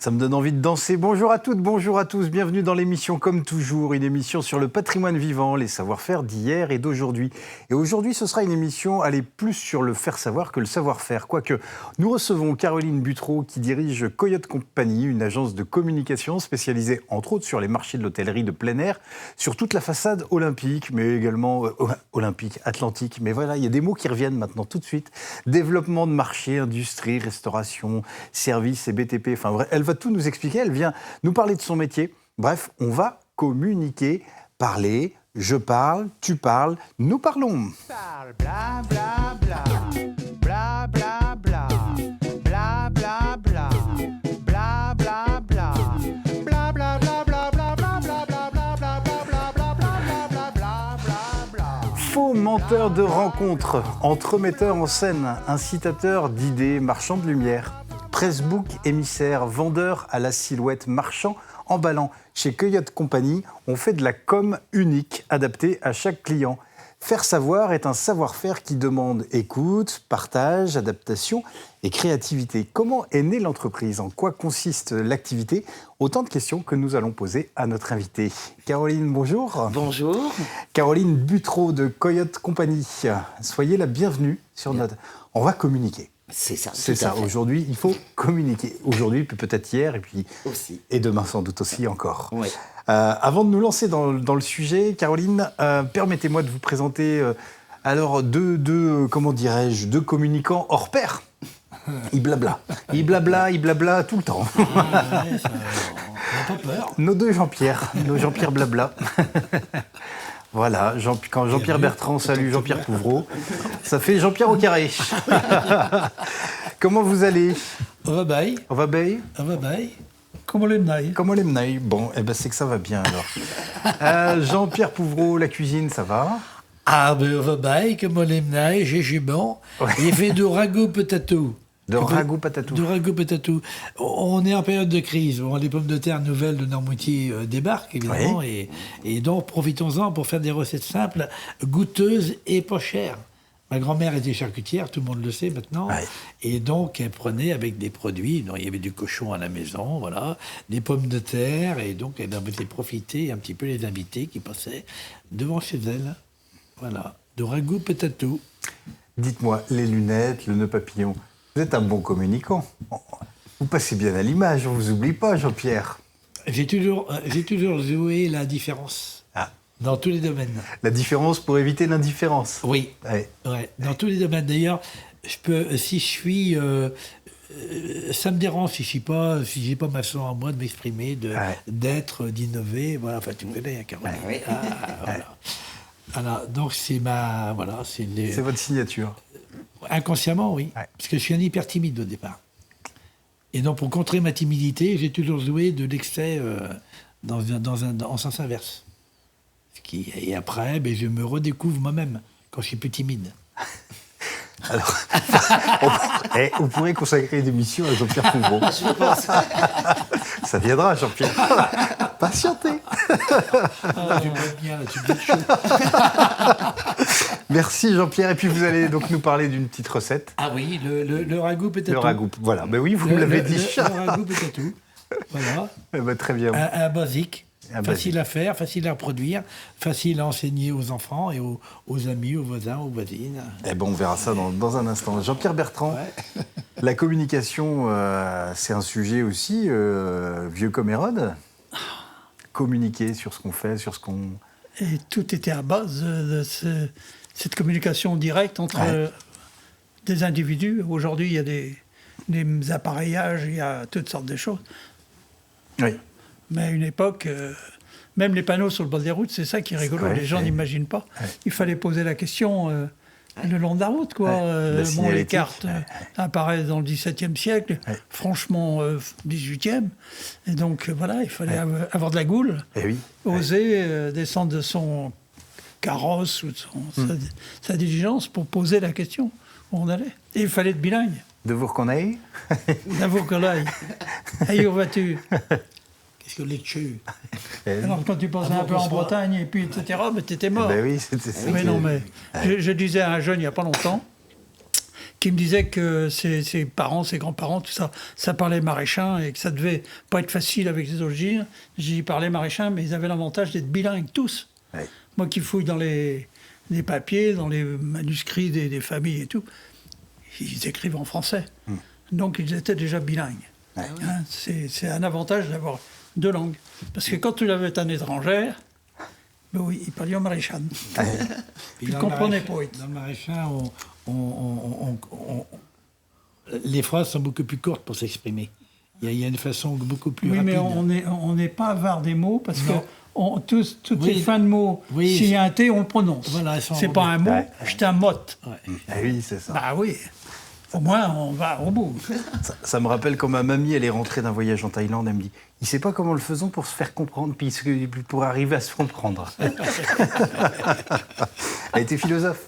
Ça me donne envie de danser. Bonjour à toutes, bonjour à tous. Bienvenue dans l'émission Comme toujours, une émission sur le patrimoine vivant, les savoir-faire d'hier et d'aujourd'hui. Et aujourd'hui, ce sera une émission plus sur le faire-savoir que le savoir-faire. Quoique, nous recevons Caroline Buttrot qui dirige Coyote Company, une agence de communication spécialisée entre autres sur les marchés de l'hôtellerie de plein air, sur toute la façade olympique, mais également olympique, atlantique. Mais voilà, il y a des mots qui reviennent maintenant tout de suite. Développement de marché, industrie, restauration, services et BTP. Enfin, vrai, elle va tout nous expliquer, elle vient nous parler de son métier. Bref, on va communiquer, parler, je parle, tu parles, nous parlons. Bla bla bla, bla bla bla, bla bla bla, bla bla bla, bla bla bla bla bla bla bla bla bla bla bla bla bla bla. Faux menteur de rencontre, entremetteur en scène, incitateur d'idées, marchand de lumière. Pressbook, émissaire, vendeur à la silhouette, marchand, emballant. Chez Coyote Company, on fait de la com unique, adaptée à chaque client. Faire savoir est un savoir-faire qui demande écoute, partage, adaptation et créativité. Comment est née l'entreprise? En quoi consiste l'activité? Autant de questions que nous allons poser à notre invitée. Caroline, bonjour. Bonjour. Caroline Buttrot de Coyote Company. Soyez la bienvenue sur notre... On va communiquer. C'est ça. C'est ça. Aujourd'hui, il faut communiquer. Aujourd'hui, puis peut-être hier, et puis aussi. Et demain sans doute aussi encore. Oui. Avant de nous lancer dans le sujet, Caroline, permettez-moi de vous présenter alors deux communicants hors pair. Ils blabla tout le temps. On n'a pas peur. Nos deux Jean-Pierre, nos Jean-Pierre blabla. Voilà, quand Jean-Pierre Bertrand salue Jean-Pierre Pouvreau, ça fait Jean-Pierre au carré. Comment vous allez? On va bail. On va bien? On va bail. Comment les menailles? Comment les menailles? Bon, c'est que ça va bien alors. Jean-Pierre Pouvreau, la cuisine, ça va? Ah, ben on va bail, comment les menailles, j'ai jument. Ouais. Il fait du ragoût patatou. De ragoût patatou. Du ragoût patatou. On est en période de crise. Bon, les pommes de terre nouvelles de Noirmoutier débarquent, évidemment. Oui. Et donc, profitons-en pour faire des recettes simples, goûteuses et pas chères. Ma grand-mère était charcutière, tout le monde le sait maintenant. Ouais. Et donc, elle prenait avec des produits. Donc, il y avait du cochon à la maison, voilà, des pommes de terre. Et donc, elle en faisait profiter un petit peu les invités qui passaient devant chez elle. Voilà, de ragoût patatou. Dites-moi, les lunettes, le nœud papillon, vous êtes un bon communicant. Vous passez bien à l'image, on ne vous oublie pas, Jean-Pierre. J'ai toujours joué la différence. Ah. Dans tous les domaines. La différence pour éviter l'indifférence. Oui. Ouais. Ouais, dans tous les domaines. D'ailleurs, si je suis... ça me dérange si j'ai pas ma façon à moi de m'exprimer, d'être, d'innover. Voilà, enfin, tu me connais, hein, Caroline. Ouais. Voilà. Voilà, donc c'est ma... Voilà, c'est votre signature. Inconsciemment, oui. Ouais. Parce que je suis un hyper timide au départ. Et donc, pour contrer ma timidité, j'ai toujours joué de l'excès en sens inverse. Et après, je me redécouvre moi-même quand je suis plus timide. Alors, on pourrait consacrer une émission à Jean-Pierre Pouvreau. Je pense. Ça viendra, Jean-Pierre. Patientez. Tu me bien, là, tu me dis chaud. Merci, Jean-Pierre. Et puis, vous allez donc nous parler d'une petite recette. Ah oui, le ragoût patatou. Le ragoût, voilà. Ben oui, vous me l'avez dit. Le ragoût patatou. Voilà. Très bien. Un basique. Facile à faire, facile à reproduire, facile à enseigner aux enfants et aux amis, aux voisins, aux voisines. Eh ben, on verra ça dans un instant. Jean-Pierre Bertrand, la communication, c'est un sujet aussi vieux comme Hérode. Communiquer sur ce qu'on fait, sur ce qu'on... Et tout était à base de cette communication directe entre des individus. Aujourd'hui, il y a des appareillages, il y a toutes sortes de choses. Oui. Mais à une époque, même les panneaux sur le bord des routes, c'est ça qui est rigolo. Les gens n'imaginent pas. Il fallait poser la question le long de la route, quoi. Les cartes apparaissent dans le XVIIe siècle, franchement 18e. Et donc, voilà, il fallait avoir de la goule, oser descendre de son carrosse ou de sa diligence pour poser la question où on allait. Et il fallait être bilingue. De vous qu'on aille. D'avoir qu'on aille. Aïe, où vas-tu? Qu'est-ce que les tues? Alors, quand tu passais un peu en Bretagne, et puis, etc., mais t'étais mort. Ben oui, c'était ça. Mais non, mais je disais à un jeune il n'y a pas longtemps, qui me disait que ses parents, ses grands-parents, tout ça, ça parlait maraîchin et que ça devait pas être facile avec les origines. J'y parlais maraîchin, mais ils avaient l'avantage d'être bilingues tous. Ouais. Moi qui fouille dans les papiers, dans les manuscrits des familles et tout, ils écrivent en français. Donc ils étaient déjà bilingues. Ouais. Hein, c'est un avantage d'avoir 2 langues. Parce que quand tu avais un étranger, ben oui, il parlait en maraîchan. Puis Il dans ne le comprenait maraîchin- pas. Dans le maraîchin, les phrases sont beaucoup plus courtes pour s'exprimer. Il y a une façon beaucoup plus Oui, rapide. mais on n'est pas avare des mots parce Non. que toutes Oui. les fins de mots, Oui, s'il y a un T, on le prononce. Voilà, elles sont c'est pas un mot, Ouais. c'est un motte. Ah oui, c'est ça. Bah oui, au moins on va au bout. Ça me rappelle quand ma mamie, elle est rentrée d'un voyage en Thaïlande, elle me dit « Il sait pas comment le faisons pour se faire comprendre, puis pour arriver à se comprendre. » Elle était philosophe.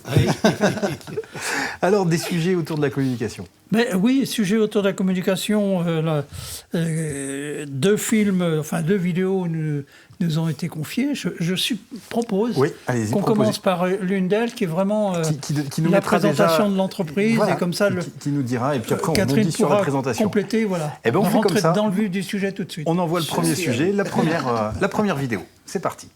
Alors, des sujets autour de la communication. Mais oui, sujet autour de la communication, 2 films, enfin 2 vidéos nous ont été confiées. Je propose Oui, allez-y, qu'on proposez. commence par l'une d'elles qui est vraiment Qui nous la mettra présentation déjà- de l'entreprise Voilà, et comme ça qui nous dira, et puis après on Catherine rebondit sur la pourra présentation. compléter, voilà. Eh ben, on fait rentrer comme ça. dans le vif du sujet tout de suite. On envoie le premier sujet, la première vidéo. C'est parti.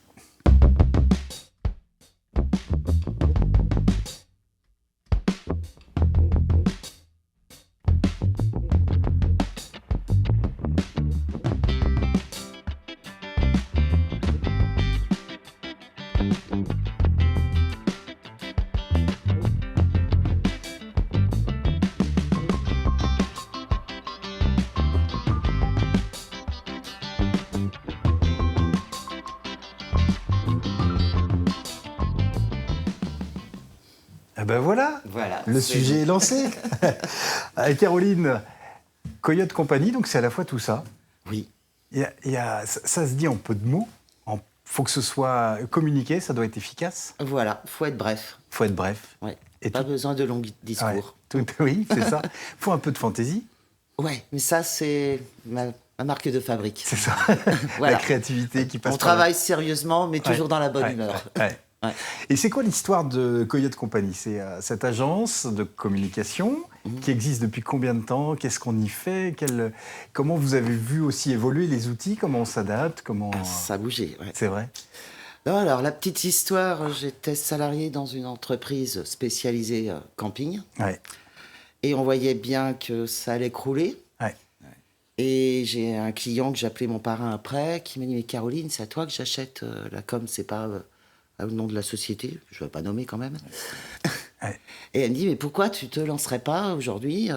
Ah ben voilà, Voilà, le c'est sujet est lancé. Caroline, Coyote Company, donc c'est à la fois tout ça. Oui, Ça se dit en peu de mots. Il faut que ce soit communiqué, ça doit être efficace. voilà, faut être bref. Il faut être bref. Ouais. Et Pas tout- besoin de longs discours. Ouais, oui, c'est ça. Il faut un peu de fantaisie, Ouais, mais ça, c'est ma marque de fabrique. c'est ça. Voilà. La créativité qui passe On par là. travaille sérieusement, mais toujours dans la bonne Ouais, humeur. ouais. Ouais. Et c'est quoi l'histoire de Coyote Company? C'est cette agence de communication qui existe depuis combien de temps? Qu'est-ce qu'on y fait? Comment vous avez vu aussi évoluer les outils? Comment on s'adapte? Ça a bougé, ouais. C'est vrai? Non, alors, la petite histoire, j'étais salarié dans une entreprise spécialisée camping. Ouais. Et on voyait bien que ça allait crouler. Ouais. Et j'ai un client que j'appelais mon parrain après, qui m'a dit « Mais Caroline, c'est à toi que j'achète la com, c'est pas au nom de la société. » Je ne vais pas nommer quand même. Ouais. Et elle me dit « Mais pourquoi tu te lancerais pas aujourd'hui ?»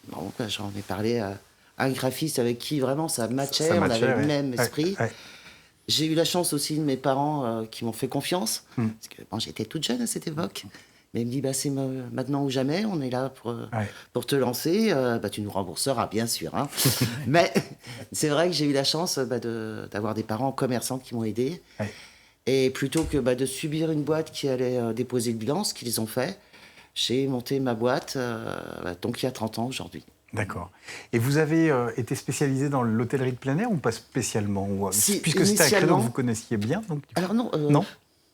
Bon, ben, j'en ai parlé à un graphiste avec qui vraiment ça matchait, Ça on matchait, avait le ouais. même Ouais, esprit. ouais. J'ai eu la chance aussi de mes parents qui m'ont fait confiance. Parce que bon, j'étais toute jeune à cette époque. Mais il me dit, bah, c'est maintenant ou jamais, on est là pour te lancer. Bah, tu nous rembourseras, bien sûr. Hein. Mais c'est vrai que j'ai eu la chance d'avoir des parents commerçants qui m'ont aidé. Ouais. Et plutôt que de subir une boîte qui allait déposer le bilan, ce qu'ils ont fait, j'ai monté ma boîte, donc il y a 30 ans aujourd'hui. D'accord. Et vous avez été spécialisé dans l'hôtellerie de plein air ou pas spécialement? Si, Puisque c'était un créneau initialement. que vous connaissiez bien. Donc... Alors non, Non,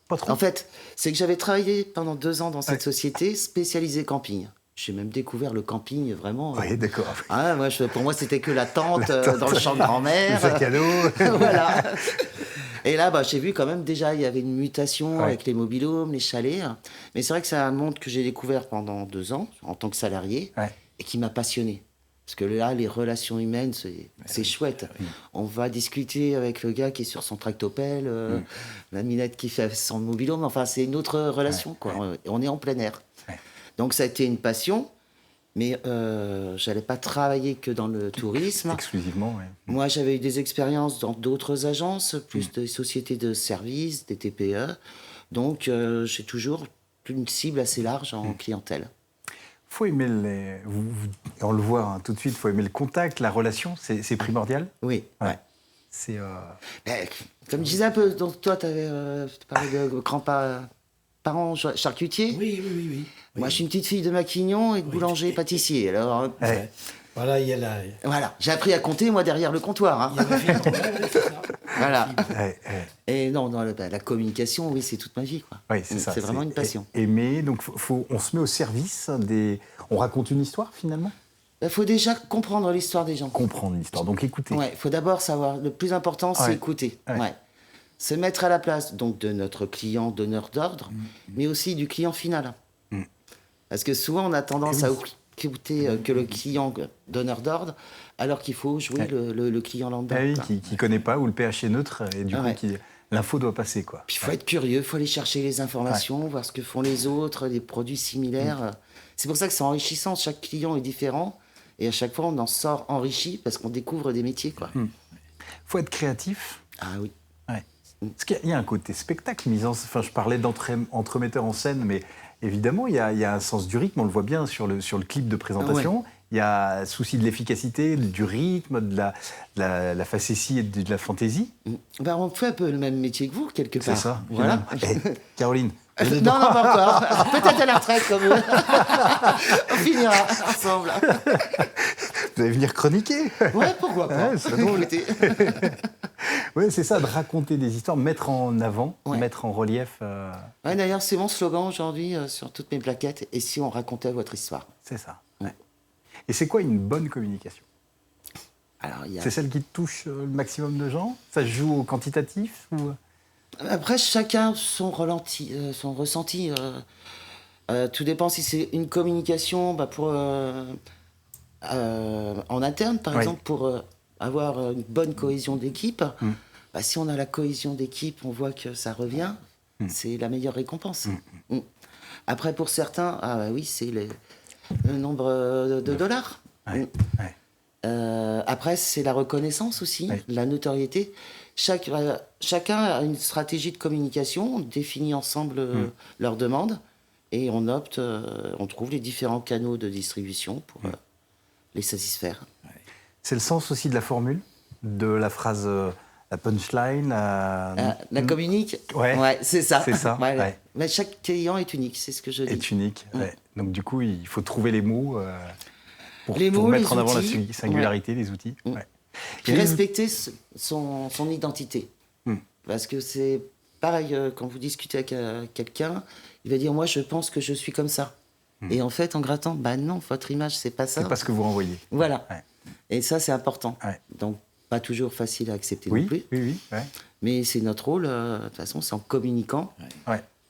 pas trop. en fait, c'est que j'avais travaillé pendant 2 ans dans cette société spécialisée camping. J'ai même découvert le camping vraiment. Oui, d'accord. Ah, pour moi, c'était que la tente dans le champ de grand-mère. Le sac à dos. Voilà. Et là, j'ai vu quand même déjà, il y avait une mutation Ouais. avec les mobilhomes, les chalets. Mais c'est vrai que c'est un monde que j'ai découvert pendant 2 ans en tant que salarié Ouais. et qui m'a passionné. Parce que là, les relations humaines, c'est chouette. On va discuter avec le gars qui est sur son tractopelle, la minette qui fait son mobilhome. Enfin, c'est une autre relation, quoi. On est en plein air. Ouais. Donc, ça a été une passion. Mais j'allais pas travailler que dans le tourisme. Exclusivement, oui. Moi, j'avais eu des expériences dans d'autres agences, plus des sociétés de services, des TPE. Donc, j'ai toujours une cible assez large en clientèle. Faut aimer on le voit tout de suite, il faut aimer le contact, la relation, c'est primordial. Oui, ouais. C'est Comme je disais un peu, donc toi, tu parlais de grands-parents charcutiers. Oui. Moi, je suis une petite fille de Maquignon et de boulanger-pâtissier. Alors, Ouais. Voilà, il y a la... voilà, j'ai appris à compter, moi, derrière le comptoir. Hein. Il y a la fille- ouais, c'est ça. Voilà. Ouais. Et non, la communication, oui, c'est toute ma vie, quoi. Oui, c'est ça. C'est vraiment une passion. Aimer, donc on se met au service des... On raconte une histoire, finalement ? Il faut déjà comprendre l'histoire des gens. Comprendre l'histoire, donc écouter. Ouais, il faut d'abord savoir. Le plus important, c'est écouter. Ouais. Ouais. Se mettre à la place donc de notre client donneur d'ordre, mais aussi du client final. Parce que souvent, on a tendance à écouter que le client donneur d'ordre, alors qu'il faut jouer le client lambda. Ah oui, qui ne connaît pas, où le pH est neutre, et du coup, l'info doit passer, quoi. Puis il faut être curieux, il faut aller chercher les informations, voir ce que font les autres, des produits similaires. C'est pour ça que c'est enrichissant, chaque client est différent, et à chaque fois, on en sort enrichi, parce qu'on découvre des métiers, quoi. Faut être créatif. Ah oui. Parce qu'il y a un côté spectacle, enfin, je parlais d'entremetteur en scène, mais évidemment, il y a un sens du rythme, on le voit bien sur le clip de présentation. Il y a souci de l'efficacité, du rythme, de la facétie et de la fantaisie. On fait un peu le même métier que vous, quelque part. C'est ça. Voilà. Caroline. Non, pas encore. Peut-être à la retraite, comme eux. On finira ensemble. Vous allez venir chroniquer. Ouais, pourquoi pas. C'est drôle. Écoutez. Oui, c'est ça, de raconter des histoires, mettre en avant, mettre en relief. Ouais, d'ailleurs, c'est mon slogan aujourd'hui sur toutes mes plaquettes. Et si on racontait votre histoire? C'est ça. Ouais. Et c'est quoi une bonne communication? Alors, c'est celle qui touche le maximum de gens? Ça se joue au quantitatif ou... Après, chacun son ressenti. Tout dépend si c'est une communication pour, en interne, par exemple, pour avoir une bonne cohésion d'équipe. Si on a la cohésion d'équipe, on voit que ça revient. C'est la meilleure récompense. Après, pour certains, c'est le nombre de dollars. Après, c'est la reconnaissance aussi, la notoriété. Chacun a une stratégie de communication, on définit ensemble leurs demandes et on opte, on trouve les différents canaux de distribution pour les satisfaire. C'est le sens aussi de la formule, de la phrase, la punchline. La communique. Ouais, c'est ça. C'est ça. Mais chaque client est unique, c'est ce que je dis. Est unique. Donc du coup, il faut trouver les mots pour mots, mettre en les avant la outils. singularité, les outils. Puis respecter son identité. Parce que c'est pareil, quand vous discutez avec quelqu'un, il va dire « moi je pense que je suis comme ça ». Et en fait, en grattant, non, votre image, c'est pas ça. C'est pas ce que vous renvoyez. Voilà. Et ça, c'est important. Donc, pas toujours facile à accepter non plus. Oui. Mais c'est notre rôle, de toute façon, c'est en communiquant.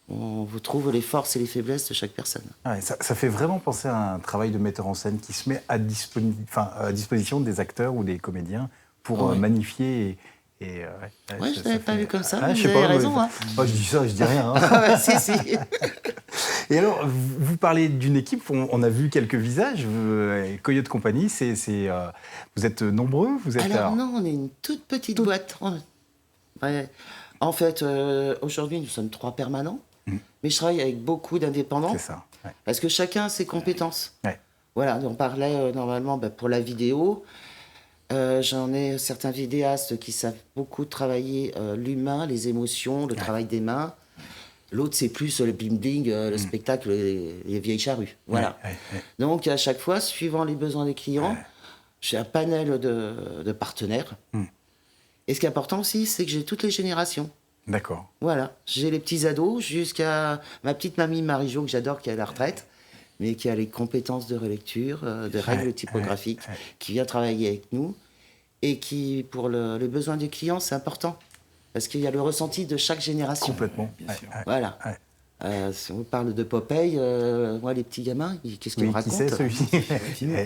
On vous trouve les forces et les faiblesses de chaque personne. Ça fait vraiment penser à un travail de metteur en scène qui se met à disposition des acteurs ou des comédiens pour magnifier je l'avais pas vu comme ça, je vous sais avez pas, raison. Je dis ça, je dis rien. Si. Et alors, vous parlez d'une équipe, on a vu quelques visages, Coyote Company, vous êtes nombreux Alors non, on est une toute petite boîte. En fait, aujourd'hui, nous sommes 3 permanents, mais je travaille avec beaucoup d'indépendants. C'est ça. Parce que chacun a ses compétences. Voilà, on parlait normalement pour la vidéo. J'en ai certains vidéastes qui savent beaucoup travailler l'humain, les émotions, le travail des mains. L'autre, c'est plus le bling-bling, le spectacle, les vieilles charrues. Voilà. Donc, à chaque fois, suivant les besoins des clients, j'ai un panel de partenaires. Et ce qui est important aussi, c'est que j'ai toutes les générations. D'accord. Voilà. J'ai les petits ados jusqu'à ma petite mamie Marie-Jo, que j'adore, qui est à la retraite, mais qui a les compétences de relecture, de règles typographiques, qui vient travailler avec nous et qui, pour les besoins des clients, c'est important. Parce qu'il y a le ressenti de chaque génération. Complètement. Bien sûr. Voilà. Si on parle de Popeye, moi, les petits gamins, qu'est-ce qu'ils me racontent? Qui sait, celui-ci?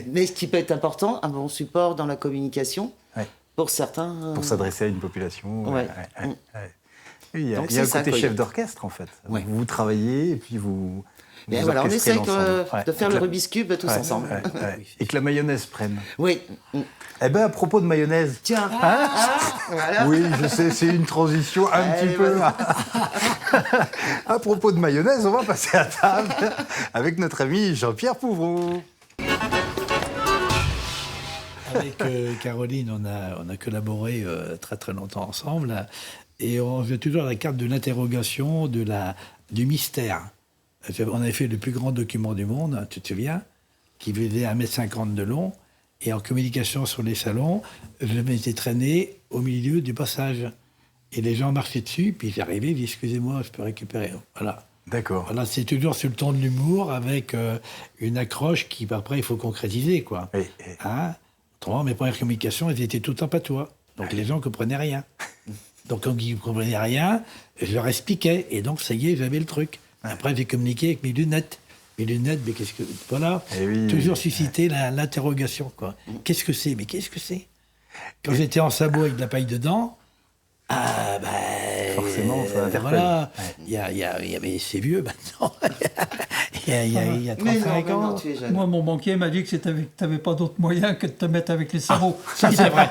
Mais ce qui peut être important, un bon support dans la communication, pour certains... Pour s'adresser à une population. Il y a un côté chef d'orchestre, en fait. Vous travaillez et puis vous on essaie de faire le Rubik's Cube tous ensemble. Et que la mayonnaise prenne. Oui. Eh bien, à propos de mayonnaise... Tiens, voilà. Oui, je sais, c'est une transition un petit peu... À propos de mayonnaise, on va passer à table avec notre ami Jean-Pierre Pouvreau. Avec Caroline, on a collaboré très très longtemps ensemble et on faisait toujours la carte de l'interrogation, du mystère. On avait fait le plus grand document du monde, tu te souviens, qui faisait 1,50 m de long. Et en communication sur les salons, je m'étais traîné au milieu du passage. Et les gens marchaient dessus, puis j'arrivais, ils disaient « Excusez-moi, je peux récupérer ». Voilà. D'accord. Voilà, c'est toujours sur le ton de l'humour, avec une accroche qui, après, il faut concrétiser, quoi. Oui. Hein? Autrement, mes premières communications, elles étaient toutes en patois. Donc les gens ne comprenaient rien. Donc quand ils ne comprenaient rien, je leur expliquais. Et donc, ça y est, j'avais le truc. Après, j'ai communiqué avec mes lunettes. Mes lunettes, mais qu'est-ce que... Voilà, toujours susciter l'interrogation, quoi. Qu'est-ce que c'est? Mais qu'est-ce que c'est? Quand j'étais en sabot avec de la paille dedans, forcément, ça interpelle. Voilà, mais c'est vieux maintenant. il y a 35 ans. Moi, mon banquier m'a dit que tu n'avais pas d'autre moyen que de te mettre avec les sabots. Ça, c'est vrai.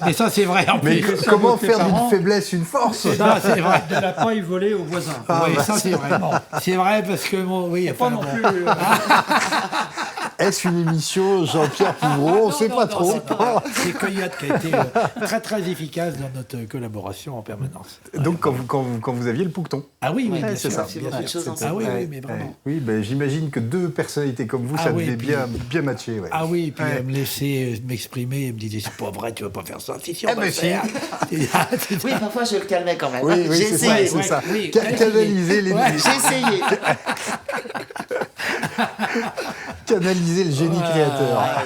Mais ça, c'est vrai. Mais comment faire d'une faiblesse une force? Ça, c'est vrai. De la paille volée aux voisins. Oui, ça, c'est vrai. C'est vrai parce que, oui, il y a Pas non plus... Est-ce une émission Jean-Pierre Pouvreau? On ne sait pas trop. C'est Coyote qui a été très, très efficace dans notre collaboration en permanence. Donc, quand vous aviez le pouqueton. Ah oui, bien c'est sûr. ça. Bien sûr. Ah oui, mais vraiment. Oui, j'imagine que deux personnalités comme vous, ça devait bien matcher. Ouais. Ah oui, et puis elle me laissait m'exprimer, elle me disait, c'est pas vrai, tu vas pas faire ça. Si, on va mais le faire. Oui, parfois je le calmais quand même. Oui, J'ai essayé. c'est ça. Oui, Canaliser les J'ai essayé. Canaliser le génie créateur.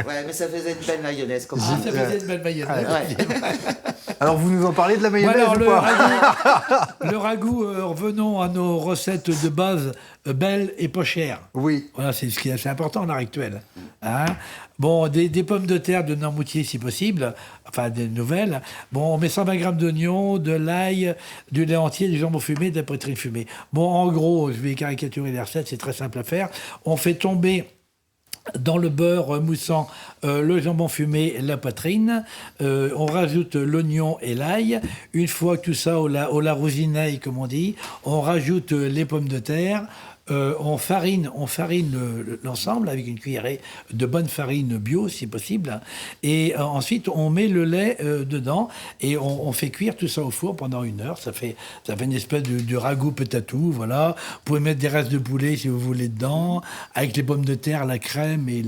Ouais, mais ça faisait une belle mayonnaise. Comme Ça faisait une belle mayonnaise. Alors, vous nous en parlez de la mayonnaise Alors, ou pas? le ragoût, revenons à nos recettes de base, belles et pas chères. Oui. Voilà, c'est ce qui est assez important à l'heure actuelle. Hein? Bon, des pommes de terre de Noirmoutier si possible, enfin des nouvelles. Bon, on met 120 grammes d'oignons, de l'ail, du lait entier, du jambon fumé, de la poitrine fumée. Bon, en gros, je vais caricaturer les recettes, c'est très simple à faire. On fait tomber dans le beurre moussant le jambon fumé, la poitrine, on rajoute l'oignon et l'ail. Une fois que tout ça au la rosineille, comme on dit, on rajoute les pommes de terre. On farine l'ensemble avec une cuillerée de bonne farine bio, si possible. Et ensuite, on met le lait dedans et on fait cuire tout ça au four pendant 1 heure. Ça fait une espèce de ragoût patatou, voilà. Vous pouvez mettre des restes de poulet, si vous voulez, dedans. Avec les pommes de terre, la crème et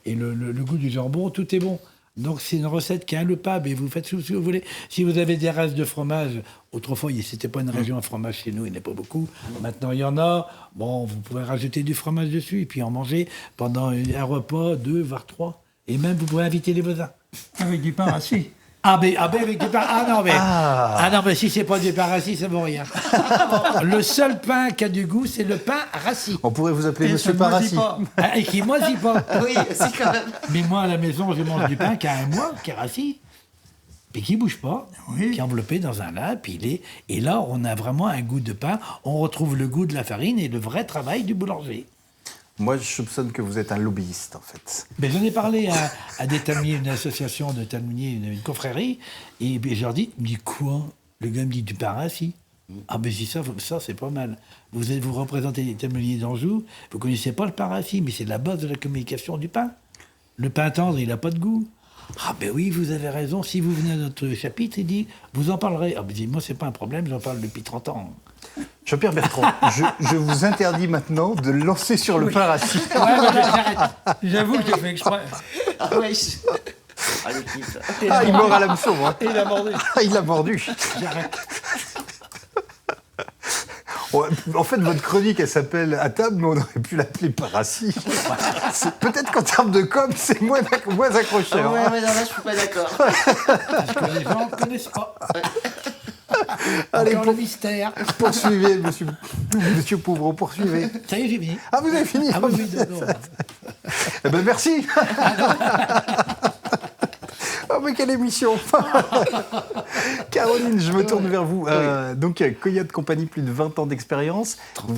le goût du jambon, tout est bon. Donc, c'est une recette qui est inloupable et vous faites ce que vous voulez. Si vous avez des restes de fromage, autrefois, c'était pas une région à fromage chez nous, il n'y en a pas beaucoup. Maintenant, il y en a. Bon, vous pouvez rajouter du fromage dessus et puis en manger pendant un repas, 2, voire 3. Et même, vous pouvez inviter les voisins. Avec du pain rassis. Avec du pain. Non, mais si c'est pas du pain rassis, ça vaut rien. Le seul pain qui a du goût, c'est le pain rassis. On pourrait vous appeler Et Monsieur ça ne moisit Parassi. pas. Et qui moisit pas. Oui, c'est quand même. Mais moi, à la maison, je mange du pain qui a 1 mois, qui est rassis, puis qui ne bouge pas, qui est enveloppé dans un lin, et là, on a vraiment un goût de pain. On retrouve le goût de la farine et le vrai travail du boulanger. Moi, je soupçonne que vous êtes un lobbyiste, en fait. Mais j'en ai parlé à des talmiers, une association de talmiers, une confrérie, et je leur dis, mais quoi? Le gars me dit du pain rassis. Ah ben si ça c'est pas mal. Vous représentez les talmiers d'Anjou, vous connaissez pas le pain rassis, mais c'est la base de la communication du pain. Le pain tendre, il n'a pas de goût. Ah ben oui, vous avez raison, si vous venez à notre chapitre, il dit, vous en parlerez. Ah ben moi, c'est pas un problème, j'en parle depuis 30 ans. Jean-Pierre Bertrand, je vous interdis maintenant de lancer sur le pain rassis. J'avoue que j'ai fait exprès. Ah ouais. Ah, l'équipe. Il mord à l'hameçon. Hein. Et il a mordu. Il a mordu. En fait, votre chronique, elle s'appelle « À table », mais on aurait pu l'appeler « Parassi ». Peut-être qu'en termes de com', c'est moins accrocheur. Ouais, mais non, là, je suis pas d'accord. Parce que les gens ne connaissent pas. Allez, Encore le mystère. Poursuivez, monsieur Pouvreau, poursuivez. Ça y est, j'ai fini. Ah, vous avez fini? Ah oui, non. Eh ben, merci. Oh, mais quelle émission. Caroline, je me tourne vers vous. Donc, Coyote Company, plus de 20 ans d'expérience. 30.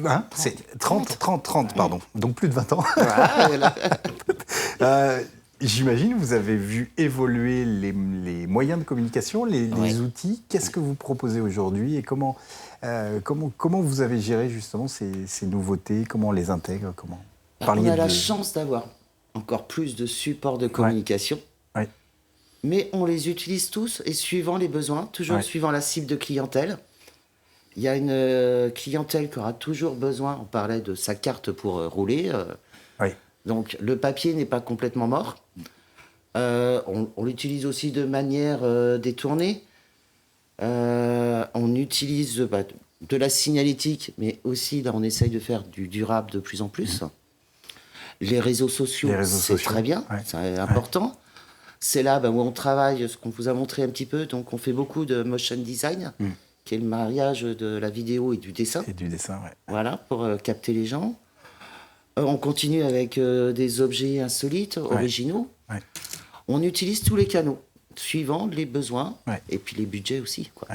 Hein, c'est 30, pardon. Donc, plus de 20 ans. J'imagine que vous avez vu évoluer les moyens de communication, les outils. Qu'est-ce que vous proposez aujourd'hui et comment vous avez géré justement ces nouveautés? Comment on les intègre? On a la chance d'avoir encore plus de supports de communication. Ouais. Mais on les utilise tous et suivant les besoins, toujours suivant la cible de clientèle. Il y a une clientèle qui aura toujours besoin, on parlait de sa carte pour rouler. Donc le papier n'est pas complètement mort. On l'utilise aussi de manière détournée. On utilise de la signalétique, mais aussi, là, on essaye de faire du durable de plus en plus. Les réseaux sociaux, c'est très bien, c'est important. C'est là où on travaille, ce qu'on vous a montré un petit peu. Donc, on fait beaucoup de motion design, qui est le mariage de la vidéo et du dessin. Et du dessin, Voilà, pour capter les gens. On continue avec des objets insolites, originaux. Ouais. On utilise tous les canaux, suivant les besoins et puis les budgets aussi, quoi.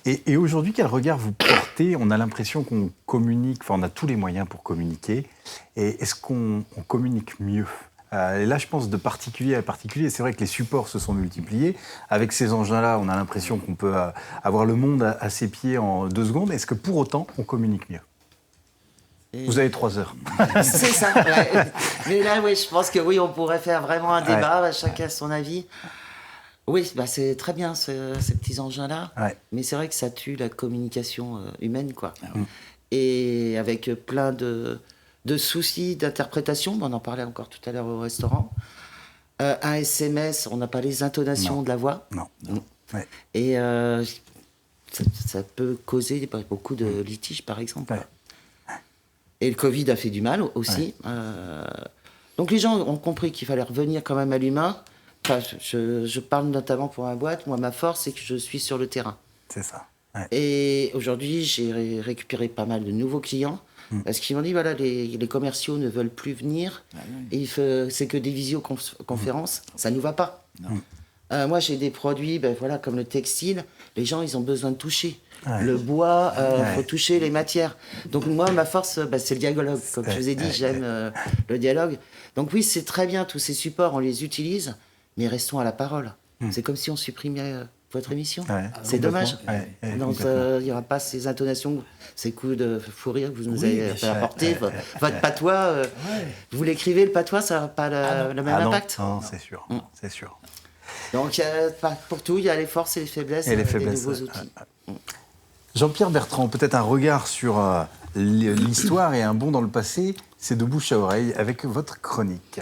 Et aujourd'hui, quel regard vous portez? On a l'impression qu'on communique, enfin on a tous les moyens pour communiquer. Et est-ce qu'on communique mieux? Et là, je pense de particulier à particulier. C'est vrai que les supports se sont multipliés. Avec ces engins-là, on a l'impression qu'on peut avoir le monde à ses pieds en 2 secondes. Est-ce que pour autant, on communique mieux? Vous avez 3 heures. C'est ça, Mais là, je pense que on pourrait faire vraiment un débat, chacun son avis. Oui, c'est très bien ces petits engins-là, mais c'est vrai que ça tue la communication humaine, quoi. Et avec plein de soucis d'interprétation, on en parlait encore tout à l'heure au restaurant. Un SMS, on n'a pas les intonations de la voix. Non. Ouais. Et ça peut causer beaucoup de litiges, par exemple. Et le Covid a fait du mal aussi. Donc les gens ont compris qu'il fallait revenir quand même à l'humain. Enfin, je parle notamment pour ma boîte. Moi, ma force, c'est que je suis sur le terrain. C'est ça. Et aujourd'hui, j'ai récupéré pas mal de nouveaux clients parce qu'ils m'ont dit, voilà, les commerciaux ne veulent plus venir. Et c'est que des visioconférences. Ça ne nous va pas. Moi, j'ai des produits comme le textile. Les gens, ils ont besoin de toucher. Le bois, faut toucher les matières. Donc moi, ma force, c'est le dialogue. Comme je vous ai dit, j'aime le dialogue. Donc oui, c'est très bien, tous ces supports, on les utilise, mais restons à la parole. C'est comme si on supprimait votre émission. C'est dommage. Donc il n'y aura pas ces intonations, ces coups de fou rire que vous nous avez apportés. Votre patois, vous l'écrivez, le patois, ça n'a pas le même impact. Non, c'est sûr. C'est sûr. Donc pour tout, il y a les forces et les faiblesses des nouveaux outils. Jean-Pierre Bertrand, peut-être un regard sur l'histoire et un bond dans le passé, c'est de bouche à oreille avec votre chronique.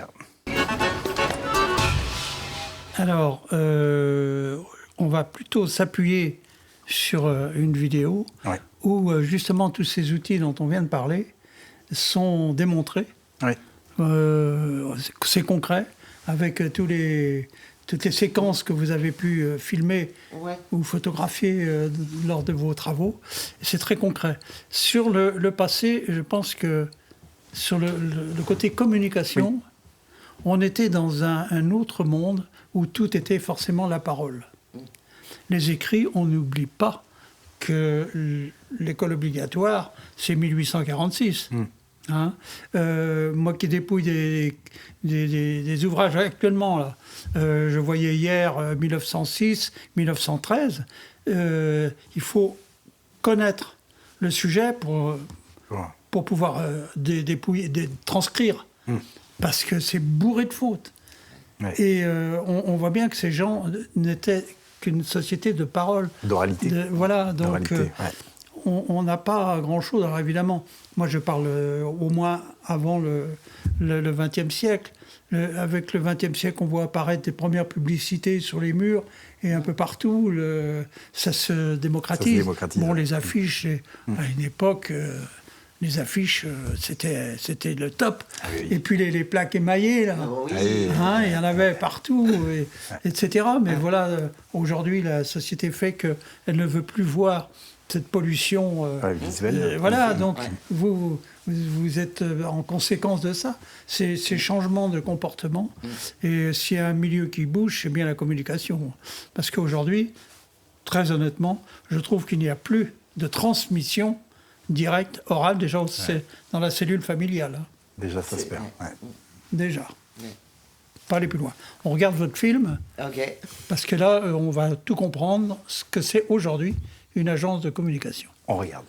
Alors, on va plutôt s'appuyer sur une vidéo où justement tous ces outils dont on vient de parler sont démontrés. C'est concret, avec toutes les séquences que vous avez pu filmer ou photographier lors de vos travaux. C'est très concret. Sur le passé, je pense que sur le côté communication, on était dans un autre monde où tout était forcément la parole. Les écrits, on n'oublie pas que l'école obligatoire, c'est 1846. Moi qui dépouille des ouvrages actuellement, là, je voyais hier 1906, 1913, il faut connaître le sujet pour pouvoir transcrire, parce que c'est bourré de fautes. Et on voit bien que ces gens n'étaient qu'une société de parole. D'oralité. Donc on n'a pas grand-chose. Alors évidemment, moi je parle au moins avant le XXe siècle. Avec le XXe siècle, on voit apparaître des premières publicités sur les murs et un peu partout. Ça se démocratise. Bon, les affiches, à une époque, les affiches, c'était le top. Et puis les plaques émaillées, là, il y en avait partout, etc. Mais voilà, aujourd'hui, la société fait qu'elle ne veut plus voir cette pollution visuelle. Donc vous êtes en conséquence de ça, ces changements de comportement. Et s'il y a un milieu qui bouge, c'est bien la communication. Parce qu'aujourd'hui, très honnêtement, je trouve qu'il n'y a plus de transmission directe, orale, déjà c'est dans la cellule familiale. Déjà, ça se perd. Déjà. Pas aller plus loin. On regarde votre film, parce que là, on va tout comprendre ce que c'est aujourd'hui une agence de communication. On regarde.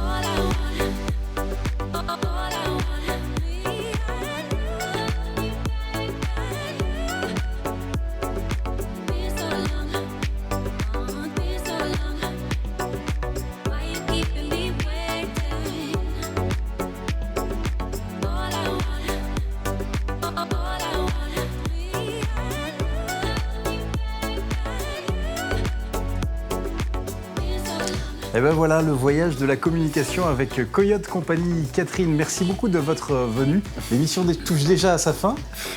All I want Et ben voilà, le voyage de la communication avec Coyote Company. Catherine, merci beaucoup de votre venue. L'émission touche déjà à sa fin.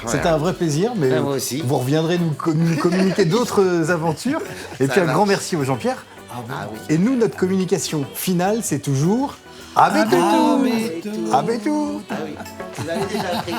C'était un vrai plaisir, mais moi aussi. vous reviendrez nous communiquer d'autres aventures. Et puis un grand merci au Jean-Pierre. Ah oui. Et nous, notre communication finale, c'est toujours... À bientôt. Ah oui, vous l'avez déjà appris.